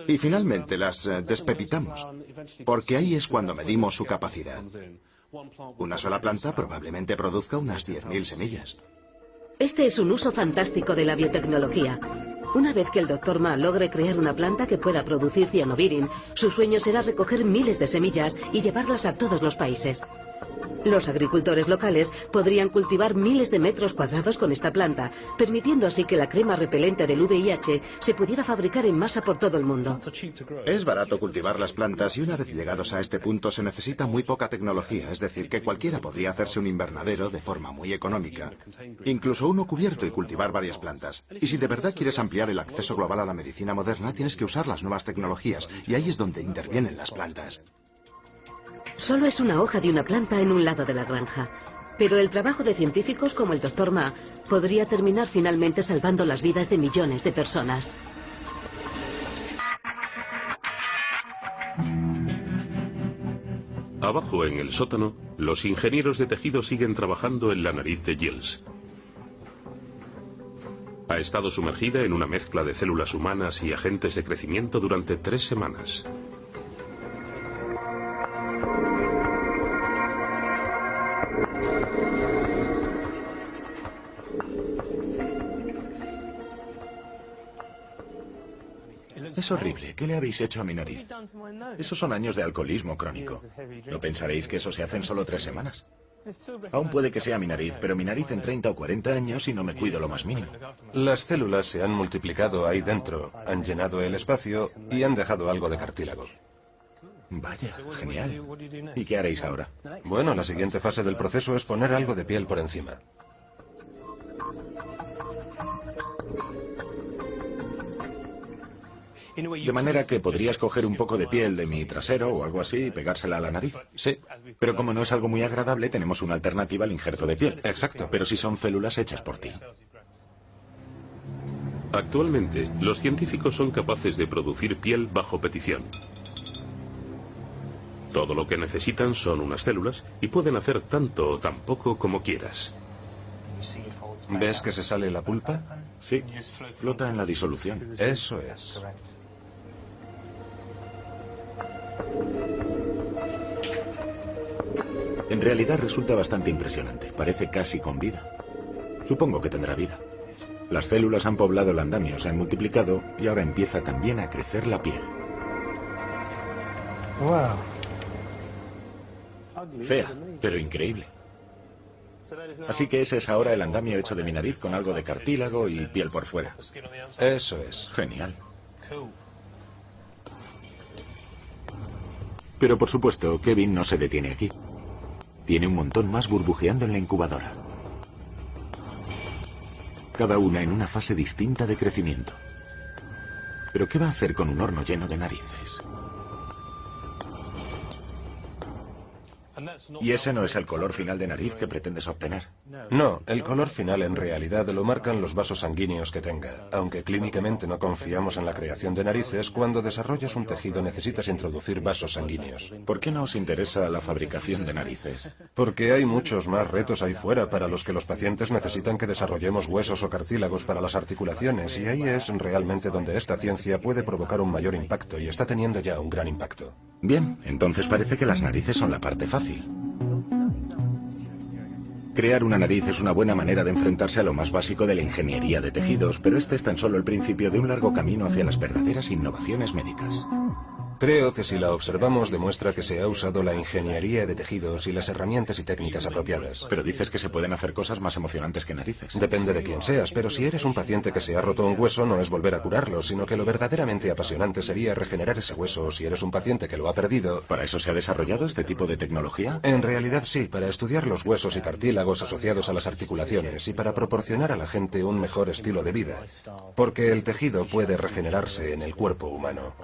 F: Y finalmente las despepitamos, porque ahí es cuando medimos su capacidad. Una sola planta probablemente produzca unas 10.000 semillas.
B: Este es un uso fantástico de la biotecnología. Una vez que el Dr. Ma logre crear una planta que pueda producir cianovirin, su sueño será recoger miles de semillas y llevarlas a todos los países. Los agricultores locales podrían cultivar miles de metros cuadrados con esta planta, permitiendo así que la crema repelente del VIH se pudiera fabricar en masa por todo el mundo.
F: Es barato cultivar las plantas y una vez llegados a este punto se necesita muy poca tecnología, es decir, que cualquiera podría hacerse un invernadero de forma muy económica. Incluso uno cubierto y cultivar varias plantas. Y si de verdad quieres ampliar el acceso global a la medicina moderna, tienes que usar las nuevas tecnologías, y ahí es donde intervienen las plantas.
B: Solo es una hoja de una planta en un lado de la granja. Pero el trabajo de científicos como el Dr. Ma podría terminar finalmente salvando las vidas de millones de personas.
A: Abajo en el sótano, los ingenieros de tejido siguen trabajando en la nariz de Giles. Ha estado sumergida en una mezcla de células humanas y agentes de crecimiento durante 3 semanas.
C: Es horrible. ¿Qué le habéis hecho a mi nariz? Esos son años de alcoholismo crónico. ¿No pensaréis que eso se hace en solo 3 semanas? Aún puede que sea mi nariz, pero mi nariz en 30 o 40 años y no me cuido lo más mínimo.
D: Las células se han multiplicado ahí dentro, han llenado el espacio y han dejado algo de cartílago.
C: Vaya, genial. ¿Y qué haréis ahora?
D: Bueno, la siguiente fase del proceso es poner algo de piel por encima.
C: De manera que podrías coger un poco de piel de mi trasero o algo así y pegársela a la nariz.
D: Sí.
C: Pero como no es algo muy agradable, tenemos una alternativa al injerto de piel.
D: Exacto.
C: Pero si son células hechas por ti.
A: Actualmente, los científicos son capaces de producir piel bajo petición. Todo lo que necesitan son unas células y pueden hacer tanto o tan poco como quieras.
D: ¿Ves que se sale la pulpa?
C: Sí, flota en la disolución.
D: Eso es.
C: En realidad resulta bastante impresionante. Parece casi con vida. Supongo que tendrá vida. Las células han poblado el andamio, se han multiplicado y ahora empieza también a crecer la piel.
H: Wow.
C: Fea, pero increíble. Así que ese es ahora el andamio hecho de mi nariz con algo de cartílago y piel por fuera.
D: Eso es.
C: Genial. Pero por supuesto, Kevin no se detiene aquí. Tiene un montón más burbujeando en la incubadora. Cada una en una fase distinta de crecimiento. ¿Pero qué va a hacer con un horno lleno de narices? Y ese no es el color final de nariz que pretendes obtener.
D: No, el color final en realidad lo marcan los vasos sanguíneos que tenga. Aunque clínicamente no confiamos en la creación de narices, cuando desarrollas un tejido necesitas introducir vasos sanguíneos.
C: ¿Por qué no os interesa la fabricación de narices?
D: Porque hay muchos más retos ahí fuera para los que los pacientes necesitan que desarrollemos huesos o cartílagos para las articulaciones, y ahí es realmente donde esta ciencia puede provocar un mayor impacto, y está teniendo ya un gran impacto.
C: Bien, entonces parece que las narices son la parte fácil. Crear una nariz es una buena manera de enfrentarse a lo más básico de la ingeniería de tejidos, pero este es tan solo el principio de un largo camino hacia las verdaderas innovaciones médicas.
D: Creo que si la observamos demuestra que se ha usado la ingeniería de tejidos y las herramientas y técnicas apropiadas.
C: Pero dices que se pueden hacer cosas más emocionantes que narices.
D: Depende de quién seas, pero si eres un paciente que se ha roto un hueso no es volver a curarlo, sino que lo verdaderamente apasionante sería regenerar ese hueso. Si eres un paciente que lo ha perdido...
C: ¿Para eso se ha desarrollado este tipo de tecnología?
D: En realidad sí, para estudiar los huesos y cartílagos asociados a las articulaciones y para proporcionar a la gente un mejor estilo de vida, porque el tejido puede regenerarse en el cuerpo humano.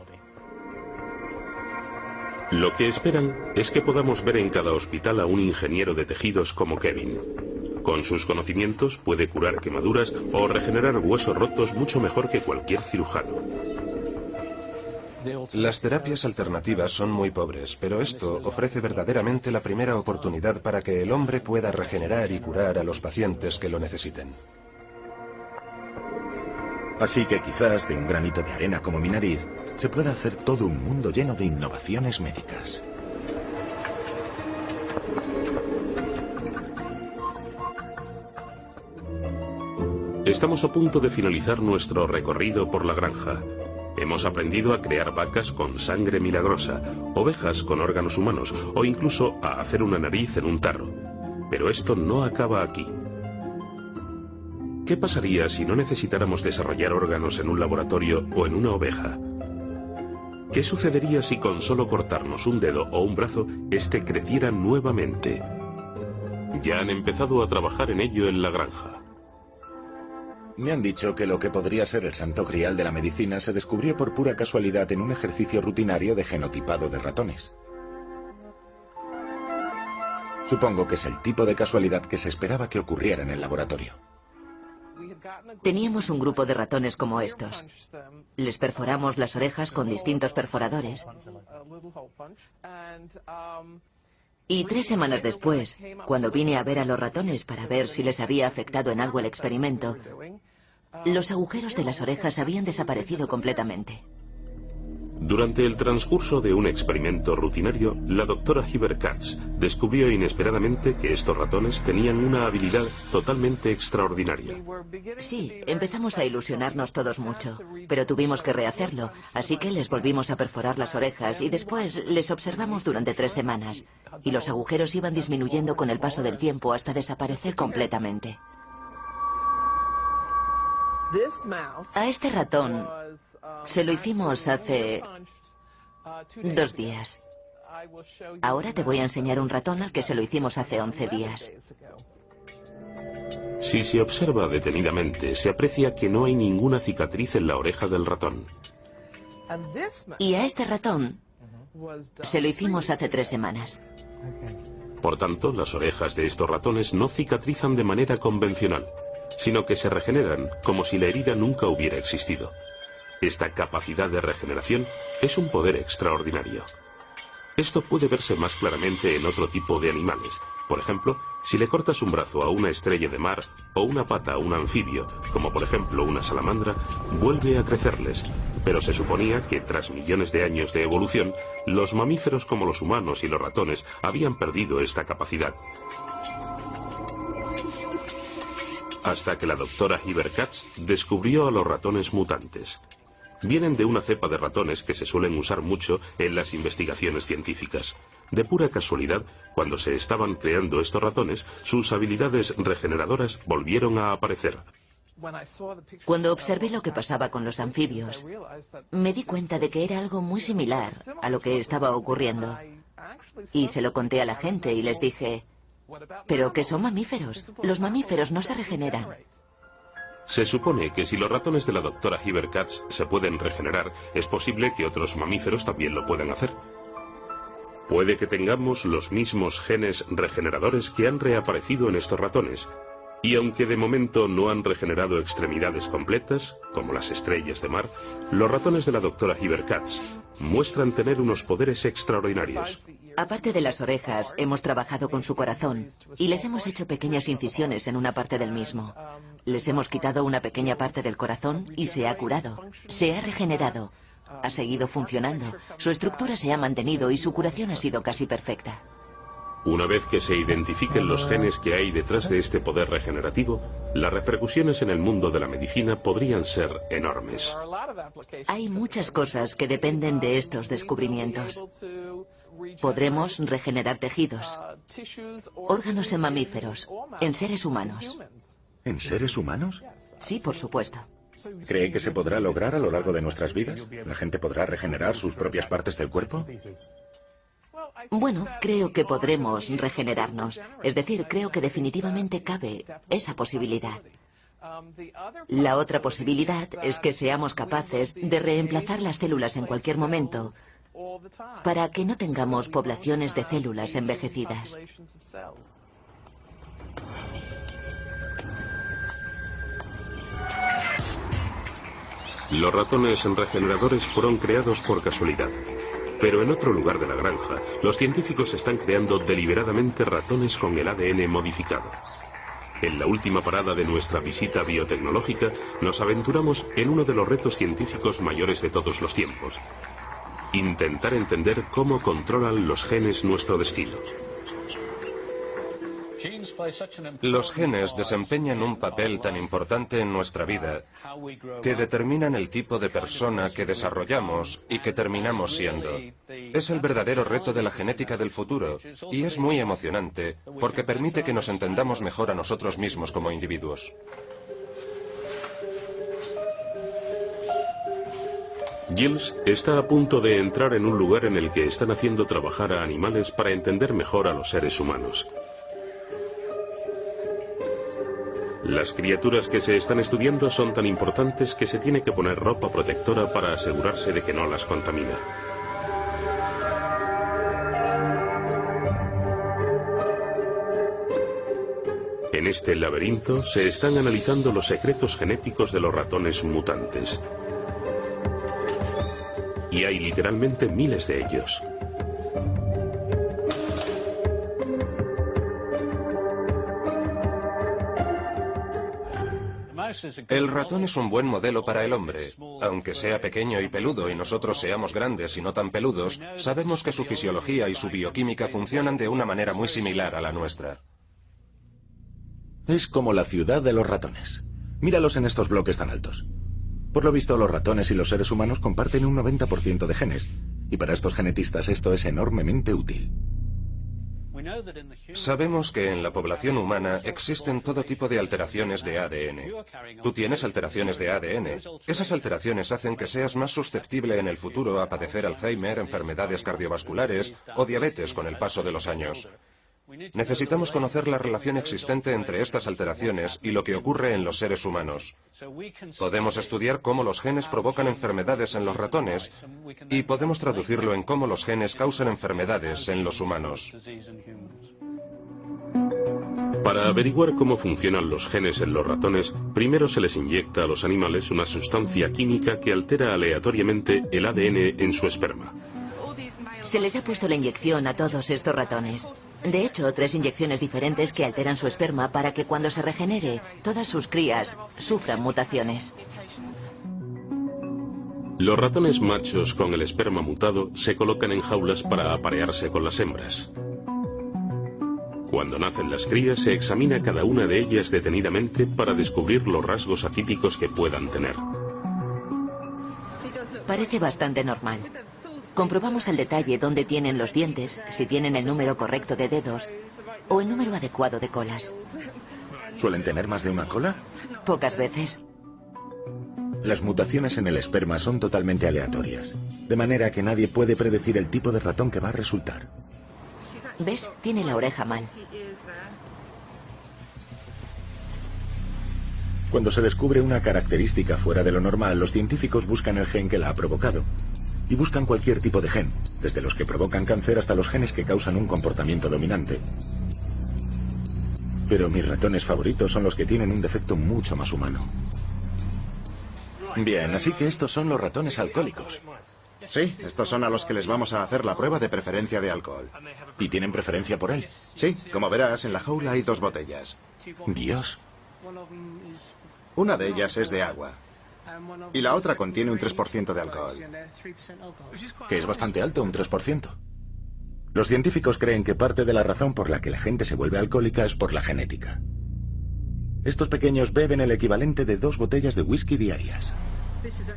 A: Lo que esperan es que podamos ver en cada hospital a un ingeniero de tejidos como Kevin. Con sus conocimientos puede curar quemaduras o regenerar huesos rotos mucho mejor que cualquier cirujano.
D: Las terapias alternativas son muy pobres, pero esto ofrece verdaderamente la primera oportunidad para que el hombre pueda regenerar y curar a los pacientes que lo necesiten.
C: Así que quizás de un granito de arena como mi nariz se pueda hacer todo un mundo lleno de innovaciones médicas.
A: Estamos a punto de finalizar nuestro recorrido por la granja. Hemos aprendido a crear vacas con sangre milagrosa, ovejas con órganos humanos o incluso a hacer una nariz en un tarro. Pero esto no acaba aquí. ¿Qué pasaría si no necesitáramos desarrollar órganos en un laboratorio o en una oveja? ¿Qué sucedería si con solo cortarnos un dedo o un brazo, este creciera nuevamente? Ya han empezado a trabajar en ello en la granja.
C: Me han dicho que lo que podría ser el santo grial de la medicina se descubrió por pura casualidad en un ejercicio rutinario de genotipado de ratones. Supongo que es el tipo de casualidad que se esperaba que ocurriera en el laboratorio.
G: Teníamos un grupo de ratones como estos. Les perforamos las orejas con distintos perforadores. Y 3 semanas después, cuando vine a ver a los ratones para ver si les había afectado en algo el experimento, los agujeros de las orejas habían desaparecido completamente.
A: Durante el transcurso de un experimento rutinario, la doctora Heber Katz descubrió inesperadamente que estos ratones tenían una habilidad totalmente extraordinaria.
G: Sí, empezamos a ilusionarnos todos mucho, pero tuvimos que rehacerlo, así que les volvimos a perforar las orejas y después les observamos durante 3 semanas, y los agujeros iban disminuyendo con el paso del tiempo hasta desaparecer completamente. A este ratón se lo hicimos hace 2 días. Ahora te voy a enseñar un ratón al que se lo hicimos hace 11 días.
A: Si se observa detenidamente, se aprecia que no hay ninguna cicatriz en la oreja del ratón.
G: Y a este ratón se lo hicimos hace 3 semanas.
A: Por tanto, las orejas de estos ratones no cicatrizan de manera convencional, sino que se regeneran como si la herida nunca hubiera existido. Esta capacidad de regeneración es un poder extraordinario. Esto puede verse más claramente en otro tipo de animales. Por ejemplo, si le cortas un brazo a una estrella de mar o una pata a un anfibio, como por ejemplo una salamandra, vuelve a crecerles. Pero se suponía que tras millones de años de evolución, los mamíferos como los humanos y los ratones habían perdido esta capacidad. Hasta que la doctora Heber Katz descubrió a los ratones mutantes. Vienen de una cepa de ratones que se suelen usar mucho en las investigaciones científicas. De pura casualidad, cuando se estaban creando estos ratones, sus habilidades regeneradoras volvieron a aparecer.
G: Cuando observé lo que pasaba con los anfibios, me di cuenta de que era algo muy similar a lo que estaba ocurriendo. Y se lo conté a la gente y les dije, ¿pero qué son mamíferos? Los mamíferos no se regeneran.
A: Se supone que si los ratones de la doctora Heber Katz se pueden regenerar, es posible que otros mamíferos también lo puedan hacer. Puede que tengamos los mismos genes regeneradores que han reaparecido en estos ratones, y aunque de momento no han regenerado extremidades completas, como las estrellas de mar, los ratones de la doctora Heber Katz muestran tener unos poderes extraordinarios.
G: Aparte de las orejas, hemos trabajado con su corazón y les hemos hecho pequeñas incisiones en una parte del mismo. Les hemos quitado una pequeña parte del corazón y se ha curado, se ha regenerado, ha seguido funcionando, su estructura se ha mantenido y su curación ha sido casi perfecta.
A: Una vez que se identifiquen los genes que hay detrás de este poder regenerativo, las repercusiones en el mundo de la medicina podrían ser enormes.
G: Hay muchas cosas que dependen de estos descubrimientos. Podremos regenerar tejidos, órganos en mamíferos, en seres humanos.
C: ¿En seres humanos?
G: Sí, por supuesto.
C: ¿Cree que se podrá lograr a lo largo de nuestras vidas? ¿La gente podrá regenerar sus propias partes del cuerpo?
G: Bueno, creo que podremos regenerarnos. Es decir, creo que definitivamente cabe esa posibilidad. La otra posibilidad es que seamos capaces de reemplazar las células en cualquier momento para que no tengamos poblaciones de células envejecidas.
A: Los ratones regeneradores fueron creados por casualidad. Pero en otro lugar de la granja, los científicos están creando deliberadamente ratones con el ADN modificado. En la última parada de nuestra visita biotecnológica, nos aventuramos en uno de los retos científicos mayores de todos los tiempos: intentar entender cómo controlan los genes nuestro destino.
D: Los genes desempeñan un papel tan importante en nuestra vida que determinan el tipo de persona que desarrollamos y que terminamos siendo. Es el verdadero reto de la genética del futuro y es muy emocionante porque permite que nos entendamos mejor a nosotros mismos como individuos.
A: Giles está a punto de entrar en un lugar en el que están haciendo trabajar a animales para entender mejor a los seres humanos. Las criaturas que se están estudiando son tan importantes que se tiene que poner ropa protectora para asegurarse de que no las contamina. En este laberinto se están analizando los secretos genéticos de los ratones mutantes. Y hay literalmente miles de ellos.
D: El ratón es un buen modelo para el hombre. Aunque sea pequeño y peludo y nosotros seamos grandes y no tan peludos, sabemos que su fisiología y su bioquímica funcionan de una manera muy similar a la nuestra.
C: Es como la ciudad de los ratones. Míralos en estos bloques tan altos. Por lo visto, los ratones y los seres humanos comparten un 90% de genes, y para estos genetistas esto es enormemente útil.
D: Sabemos que en la población humana existen todo tipo de alteraciones de ADN. Tú tienes alteraciones de ADN. Esas alteraciones hacen que seas más susceptible en el futuro a padecer Alzheimer, enfermedades cardiovasculares o diabetes con el paso de los años. Necesitamos conocer la relación existente entre estas alteraciones y lo que ocurre en los seres humanos. Podemos estudiar cómo los genes provocan enfermedades en los ratones y podemos traducirlo en cómo los genes causan enfermedades en los humanos.
A: Para averiguar cómo funcionan los genes en los ratones, primero se les inyecta a los animales una sustancia química que altera aleatoriamente el ADN en su esperma.
G: Se les ha puesto la inyección a todos estos ratones. De hecho, 3 inyecciones diferentes que alteran su esperma para que cuando se regenere, todas sus crías sufran mutaciones.
A: Los ratones machos con el esperma mutado se colocan en jaulas para aparearse con las hembras. Cuando nacen las crías, se examina cada una de ellas detenidamente para descubrir los rasgos atípicos que puedan tener.
G: Parece bastante normal. Comprobamos al detalle dónde tienen los dientes, si tienen el número correcto de dedos o el número adecuado de colas.
C: ¿Suelen tener más de una cola?
G: Pocas veces.
C: Las mutaciones en el esperma son totalmente aleatorias, de manera que nadie puede predecir el tipo de ratón que va a resultar.
G: ¿Ves? Tiene la oreja mal.
C: Cuando se descubre una característica fuera de lo normal, los científicos buscan el gen que la ha provocado. Y buscan cualquier tipo de gen, desde los que provocan cáncer hasta los genes que causan un comportamiento dominante. Pero mis ratones favoritos son los que tienen un defecto mucho más humano. Bien, así que estos son los ratones alcohólicos.
F: Sí, estos son a los que les vamos a hacer la prueba de preferencia de alcohol.
C: ¿Y tienen preferencia por él?
F: Sí, como verás, en la jaula hay 2 botellas.
C: Dios.
F: Una de ellas es de agua. Y la otra contiene un 3% de alcohol.
C: Que es bastante alto, un 3%. Los científicos creen que parte de la razón por la que la gente se vuelve alcohólica es por la genética. Estos pequeños beben el equivalente de 2 botellas de whisky diarias.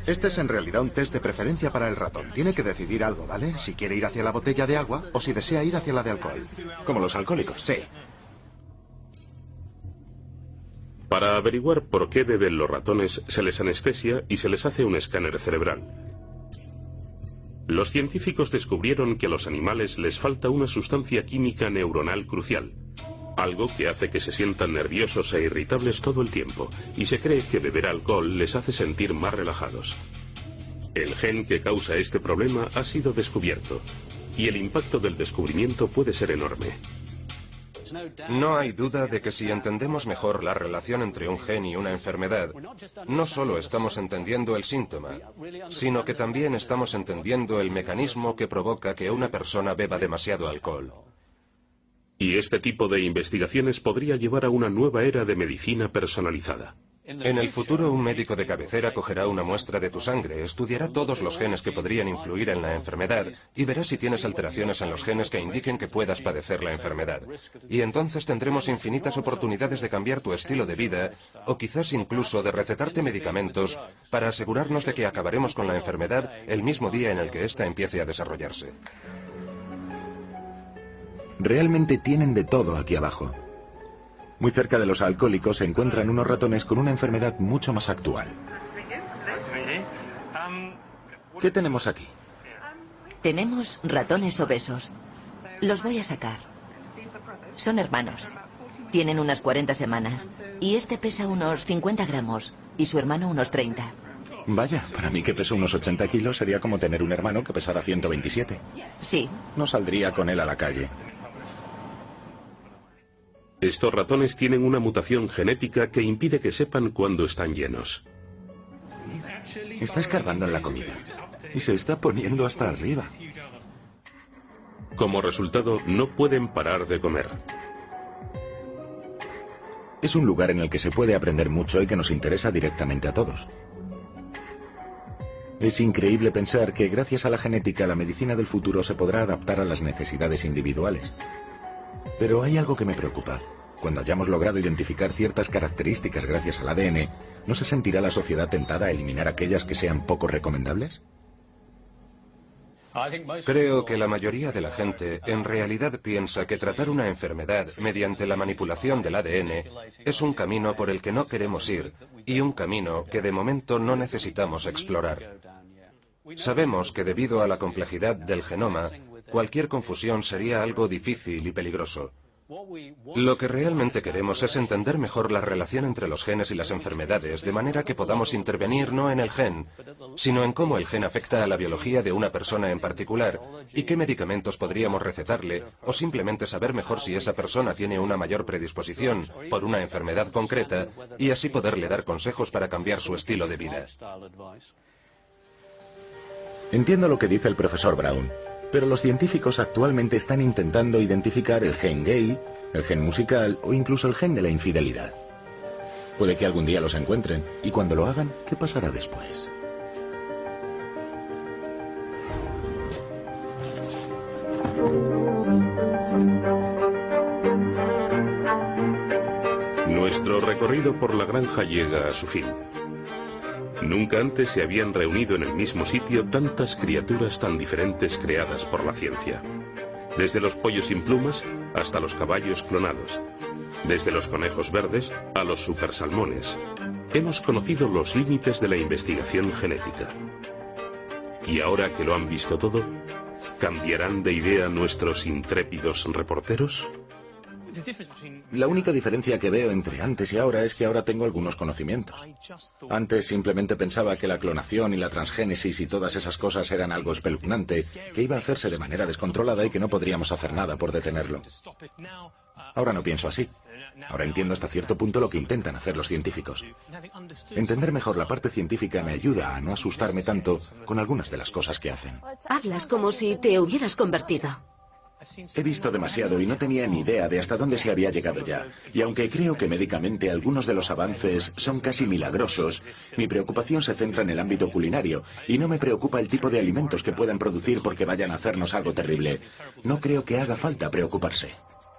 F: Este es en realidad un test de preferencia para el ratón. Tiene que decidir algo, ¿vale? Si quiere ir hacia la botella de agua o si desea ir hacia la de alcohol.
C: Como los alcohólicos.
F: Sí.
A: Para averiguar por qué beben los ratones, se les anestesia y se les hace un escáner cerebral. Los científicos descubrieron que a los animales les falta una sustancia química neuronal crucial, algo que hace que se sientan nerviosos e irritables todo el tiempo, y se cree que beber alcohol les hace sentir más relajados. El gen que causa este problema ha sido descubierto, y el impacto del descubrimiento puede ser enorme.
D: No hay duda de que si entendemos mejor la relación entre un gen y una enfermedad, no solo estamos entendiendo el síntoma, sino que también estamos entendiendo el mecanismo que provoca que una persona beba demasiado alcohol.
A: Y este tipo de investigaciones podría llevar a una nueva era de medicina personalizada.
D: En el futuro, un médico de cabecera cogerá una muestra de tu sangre, estudiará todos los genes que podrían influir en la enfermedad y verá si tienes alteraciones en los genes que indiquen que puedas padecer la enfermedad. Y entonces tendremos infinitas oportunidades de cambiar tu estilo de vida o quizás incluso de recetarte medicamentos para asegurarnos de que acabaremos con la enfermedad el mismo día en el que ésta empiece a desarrollarse.
C: Realmente tienen de todo aquí abajo. Muy cerca de los alcohólicos se encuentran unos ratones con una enfermedad mucho más actual. ¿Qué tenemos aquí?
G: Tenemos ratones obesos. Los voy a sacar. Son hermanos. Tienen unas 40 semanas. Y este pesa unos 50 gramos. Y su hermano unos 30.
C: Vaya, para mí que peso unos 80 kilos sería como tener un hermano que pesara 127.
G: Sí.
C: No saldría con él a la calle.
A: Estos ratones tienen una mutación genética que impide que sepan cuándo están llenos.
C: Está escarbando en la comida. Y se está poniendo hasta arriba.
A: Como resultado, no pueden parar de comer.
C: Es un lugar en el que se puede aprender mucho y que nos interesa directamente a todos. Es increíble pensar que gracias a la genética la medicina del futuro se podrá adaptar a las necesidades individuales. Pero hay algo que me preocupa. Cuando hayamos logrado identificar ciertas características gracias al ADN, ¿no se sentirá la sociedad tentada a eliminar aquellas que sean poco recomendables?
D: Creo que la mayoría de la gente en realidad piensa que tratar una enfermedad mediante la manipulación del ADN es un camino por el que no queremos ir y un camino que de momento no necesitamos explorar. Sabemos que debido a la complejidad del genoma, cualquier confusión sería algo difícil y peligroso. Lo que realmente queremos es entender mejor la relación entre los genes y las enfermedades, de manera que podamos intervenir no en el gen, sino en cómo el gen afecta a la biología de una persona en particular y qué medicamentos podríamos recetarle, o simplemente saber mejor si esa persona tiene una mayor predisposición por una enfermedad concreta y así poderle dar consejos para cambiar su estilo de vida.
C: Entiendo lo que dice el profesor Brown. Pero los científicos actualmente están intentando identificar el gen gay, el gen musical o incluso el gen de la infidelidad. Puede que algún día los encuentren, y cuando lo hagan, ¿qué pasará después?
A: Nuestro recorrido por la granja llega a su fin. Nunca antes se habían reunido en el mismo sitio tantas criaturas tan diferentes creadas por la ciencia. Desde los pollos sin plumas hasta los caballos clonados. Desde los conejos verdes a los supersalmones. Hemos conocido los límites de la investigación genética. Y ahora que lo han visto todo, ¿cambiarán de idea nuestros intrépidos reporteros?
C: La única diferencia que veo entre antes y ahora es que ahora tengo algunos conocimientos. Antes simplemente pensaba que la clonación y la transgénesis y todas esas cosas eran algo espeluznante, que iba a hacerse de manera descontrolada y que no podríamos hacer nada por detenerlo. Ahora no pienso así. Ahora entiendo hasta cierto punto lo que intentan hacer los científicos. Entender mejor la parte científica me ayuda a no asustarme tanto con algunas de las cosas que hacen.
B: Hablas como si te hubieras convertido.
C: He visto demasiado y no tenía ni idea de hasta dónde se había llegado ya. Y aunque creo que médicamente algunos de los avances son casi milagrosos, mi preocupación se centra en el ámbito culinario y no me preocupa el tipo de alimentos que puedan producir porque vayan a hacernos algo terrible. No creo que haga falta preocuparse.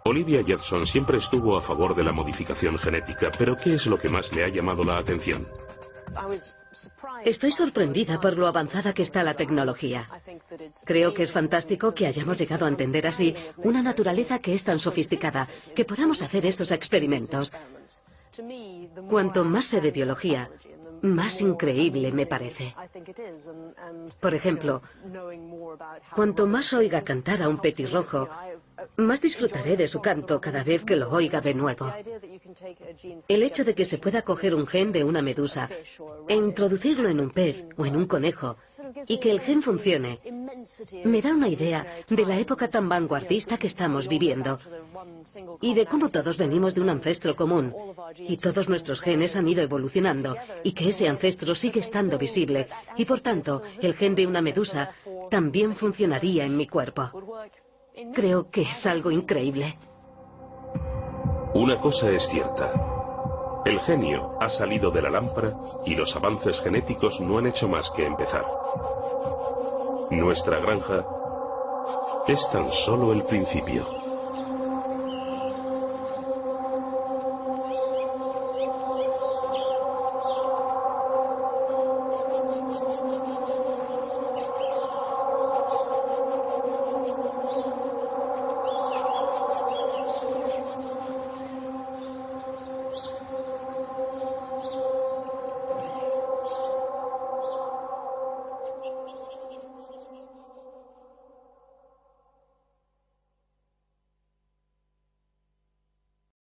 A: Olivia Judson siempre estuvo a favor de la modificación genética, pero ¿qué es lo que más le ha llamado la atención?
B: Estoy sorprendida por lo avanzada que está la tecnología. Creo que es fantástico que hayamos llegado a entender así una naturaleza que es tan sofisticada, que podamos hacer estos experimentos. Cuanto más sé de biología, más increíble me parece. Por ejemplo, cuanto más oiga cantar a un petirrojo, más disfrutaré de su canto cada vez que lo oiga de nuevo. El hecho de que se pueda coger un gen de una medusa e introducirlo en un pez o en un conejo y que el gen funcione, me da una idea de la época tan vanguardista que estamos viviendo y de cómo todos venimos de un ancestro común y todos nuestros genes han ido evolucionando y que ese ancestro sigue estando visible y por tanto el gen de una medusa también funcionaría en mi cuerpo. Creo que es algo increíble.
A: Una cosa es cierta. El genio ha salido de la lámpara y los avances genéticos no han hecho más que empezar. Nuestra granja es tan solo el principio.